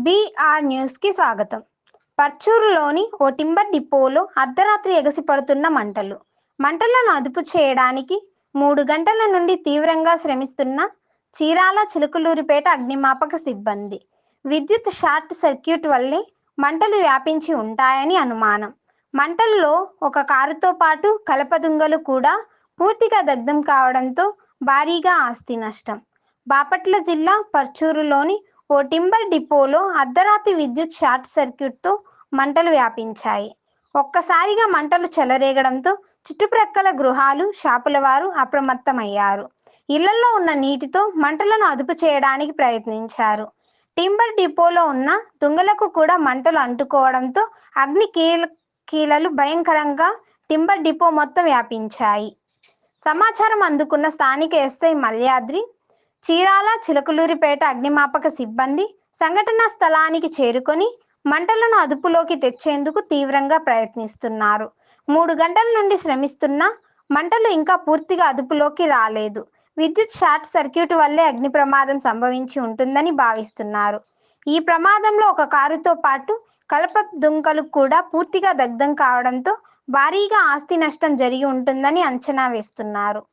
BR news కి స్వాగతం. పర్చూరులోని ఓ timber డిపోలో అర్ధరాత్రి ఎగసిపడుతున్న మంటలను అదుపు చేయడానికి 3 గంటల నుండి తీవ్రంగా శ్రమిస్తున్న చీరాల చిలుకలూరిపేట అగ్నిమాపక సిబ్బంది. విద్యుత్ షార్ట్ సర్క్యూట్ వల్లే మంటలు వ్యాపించి ఉంటాయని అనుమానం. మంటల్లో ఒక కారుతో పాటు కలపదుంగలు కూడా పూర్తిగా దగ్ధం కావడంతో భారీగా ఆస్తి నష్టం. బాపట్ల జిల్లా పర్చూరులోని ఓ టింబర్ డిపోలో అర్ధరాత్రి విద్యుత్ షార్ట్ సర్క్యూట్తో మంటలు వ్యాపించాయి. ఒక్కసారిగా మంటలు చెలరేగడంతో చుట్టుప్రక్కల గృహాలు, షాపుల వారు అప్రమత్తమయ్యారు. ఇళ్లలో ఉన్న నీటితో మంటలను అదుపు చేయడానికి ప్రయత్నించారు. టింబర్ డిపోలో ఉన్న దుంగలకు కూడా మంటలు అంటుకోవడంతో అగ్ని కీలలు భయంకరంగా టింబర్ డిపో మొత్తం వ్యాపించాయి. సమాచారం అందుకున్న స్థానిక ఎస్ఐ మల్యాద్రి, చీరాల చిలుకలూరిపేట అగ్నిమాపక సిబ్బంది సంఘటనా స్థలానికి చేరుకొని మంటలను అదుపులోకి తెచ్చేందుకు తీవ్రంగా ప్రయత్నిస్తున్నారు. 3 గంటల నుండి శ్రమిస్తున్నా మంటలు ఇంకా పూర్తిగా అదుపులోకి రాలేదు. విద్యుత్ షార్ట్ సర్క్యూట్ వల్లే అగ్ని ప్రమాదం సంభవించి ఉంటుందని భావిస్తున్నారు. ఈ ప్రమాదంలో ఒక కారుతో పాటు కలప దుంకలు కూడా పూర్తిగా దగ్ధం కావడంతో భారీగా ఆస్తి నష్టం జరిగి ఉంటుందని అంచనా వేస్తున్నారు.